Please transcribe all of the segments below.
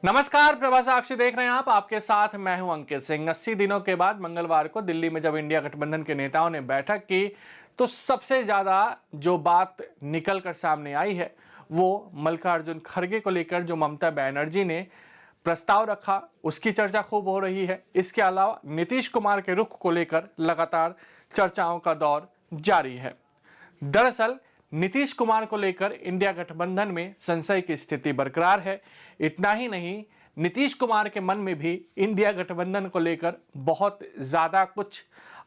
नमस्कार, प्रभा साक्षी देख रहे हैं आप। आपके साथ मैं हूं अंकित सिंह। 80 दिनों के बाद मंगलवार को दिल्ली में जब इंडिया गठबंधन के नेताओं ने बैठक की तो सबसे ज्यादा जो बात निकल कर सामने आई है वो मल्लिकार्जुन खड़गे को लेकर जो ममता बनर्जी ने प्रस्ताव रखा उसकी चर्चा खूब हो रही है। इसके अलावा नीतीश कुमार के रुख को लेकर लगातार चर्चाओं का दौर जारी है। दरअसल नीतीश कुमार को लेकर इंडिया गठबंधन में संशय की स्थिति बरकरार है। इतना ही नहीं, नीतीश कुमार के मन में भी इंडिया गठबंधन को लेकर बहुत ज्यादा कुछ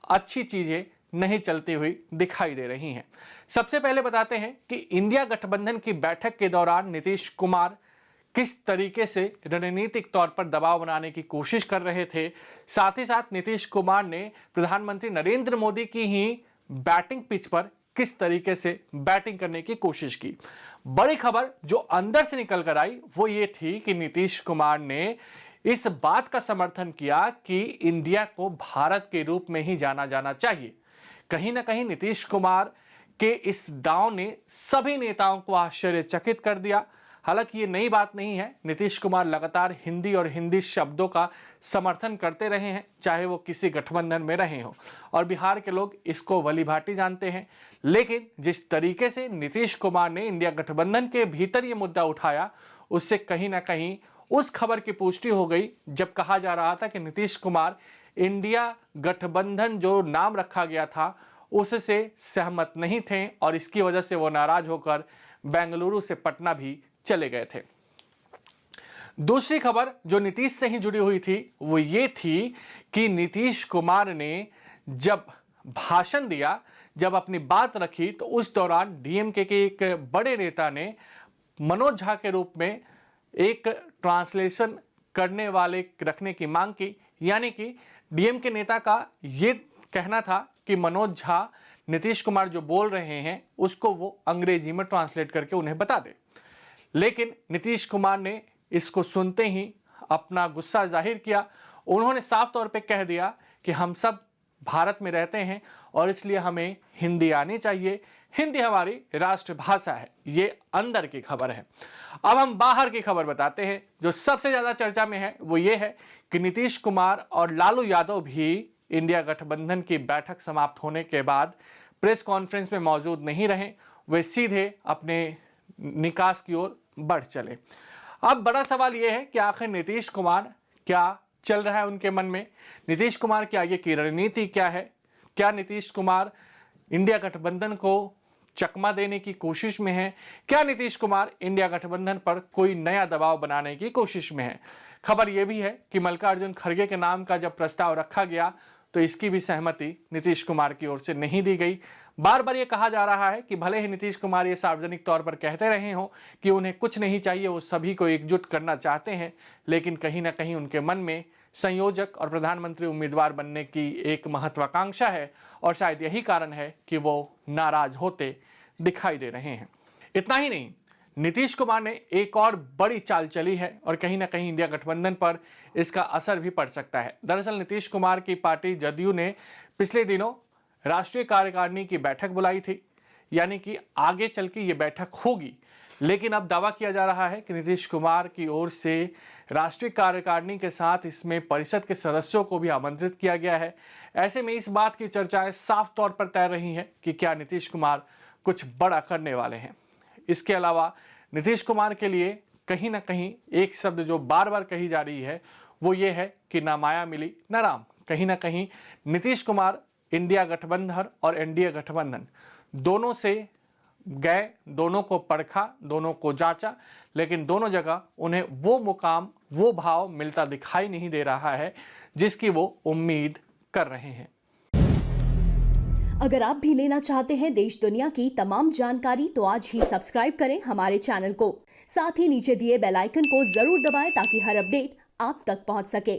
अच्छी चीजें नहीं चलती हुई दिखाई दे रही हैं। सबसे पहले बताते हैं कि इंडिया गठबंधन की बैठक के दौरान नीतीश कुमार किस तरीके से रणनीतिक तौर पर दबाव बनाने की कोशिश कर रहे थे। साथ ही साथ नीतीश कुमार ने प्रधानमंत्री नरेंद्र मोदी की ही बैटिंग पिच पर किस तरीके से बैटिंग करने की कोशिश की। बड़ी खबर जो अंदर से निकल कर आई वो ये थी कि नीतीश कुमार ने इस बात का समर्थन किया कि इंडिया को भारत के रूप में ही जाना जाना चाहिए। कहीं ना कहीं नीतीश कुमार के इस दांव ने सभी नेताओं को आश्चर्यचकित कर दिया। हालांकि ये नई बात नहीं है, नीतीश कुमार लगातार हिंदी और हिंदी शब्दों का समर्थन करते रहे हैं, चाहे वो किसी गठबंधन में रहे हों, और बिहार के लोग इसको भली भांति जानते हैं। लेकिन जिस तरीके से नीतीश कुमार ने इंडिया गठबंधन के भीतर ये मुद्दा उठाया उससे कहीं ना कहीं उस खबर की पुष्टि हो गई जब कहा जा रहा था कि नीतीश कुमार इंडिया गठबंधन जो नाम रखा गया था उससे सहमत नहीं थे और इसकी वजह से वो नाराज होकर बेंगलुरु से पटना भी चले गए थे। दूसरी खबर जो नीतीश से ही जुड़ी हुई थी वो ये थी कि नीतीश कुमार ने जब भाषण दिया, जब अपनी बात रखी, तो उस दौरान डीएमके के एक बड़े नेता ने मनोज झा के रूप में एक ट्रांसलेशन करने वाले रखने की मांग की। यानी कि डीएमके नेता का ये कहना था कि मनोज झा नीतीश कुमार जो बोल रहे हैं उसको वो अंग्रेजी में ट्रांसलेट करके उन्हें बता दे। लेकिन नीतीश कुमार ने इसको सुनते ही अपना गुस्सा जाहिर किया। उन्होंने साफ तौर पे कह दिया कि हम सब भारत में रहते हैं और इसलिए हमें हिंदी आनी चाहिए, हिंदी हमारी राष्ट्रभाषा है। ये अंदर की खबर है। अब हम बाहर की खबर बताते हैं जो सबसे ज्यादा चर्चा में है वो ये है कि नीतीश कुमार और लालू यादव भी इंडिया गठबंधन की बैठक समाप्त होने के बाद प्रेस कॉन्फ्रेंस में मौजूद नहीं रहे, वे सीधे अपने निकास की ओर बढ़ चले। अब बड़ा सवाल यह है कि आखिर नीतीश कुमार क्या चल रहा है उनके मन में, नीतीश कुमार की आगे की रणनीति क्या है। क्या नीतीश कुमार इंडिया गठबंधन को चकमा देने की कोशिश में है, क्या नीतीश कुमार इंडिया गठबंधन पर कोई नया दबाव बनाने की कोशिश में है। खबर यह भी है कि मल्लिकार्जुन खड़गे के नाम का जब प्रस्ताव रखा गया तो इसकी भी सहमति नीतीश कुमार की ओर से नहीं दी गई। बार बार ये कहा जा रहा है कि भले ही नीतीश कुमार ये सार्वजनिक तौर पर कहते रहे हों कि उन्हें कुछ नहीं चाहिए, वो सभी को एकजुट करना चाहते हैं, लेकिन कहीं ना कहीं उनके मन में संयोजक और प्रधानमंत्री उम्मीदवार बनने की एक महत्वाकांक्षा है और शायद यही कारण है कि वो नाराज होते दिखाई दे रहे हैं। इतना ही नहीं, नीतीश कुमार ने एक और बड़ी चाल चली है और कहीं ना कहीं इंडिया गठबंधन पर इसका असर भी पड़ सकता है। दरअसल नीतीश कुमार की पार्टी जदयू ने पिछले दिनों राष्ट्रीय कार्यकारिणी की बैठक बुलाई थी, यानी कि आगे चल के ये बैठक होगी। लेकिन अब दावा किया जा रहा है कि नीतीश कुमार की ओर से राष्ट्रीय कार्यकारिणी के साथ इसमें परिषद के सदस्यों को भी आमंत्रित किया गया है। ऐसे में इस बात की चर्चाएं साफ तौर पर तैर रही हैं कि क्या नीतीश कुमार कुछ बड़ा करने वाले हैं। इसके अलावा नीतीश कुमार के लिए कहीं ना कहीं एक शब्द जो बार बार कही जा रही है वो ये है कि ना माया मिली ना राम। कहीं ना कहीं नीतीश कुमार इंडिया गठबंधन और एनडीए गठबंधन दोनों से गए, दोनों को परखा, दोनों को जांचा, लेकिन दोनों जगह उन्हें वो मुकाम, वो भाव मिलता दिखाई नहीं दे रहा है जिसकी वो उम्मीद कर रहे हैं। अगर आप भी लेना चाहते हैं देश दुनिया की तमाम जानकारी तो आज ही सब्सक्राइब करें हमारे चैनल को। साथ ही नीचे दिए बेल आइकन को जरूर दबाएं ताकि हर अपडेट आप तक पहुंच सके।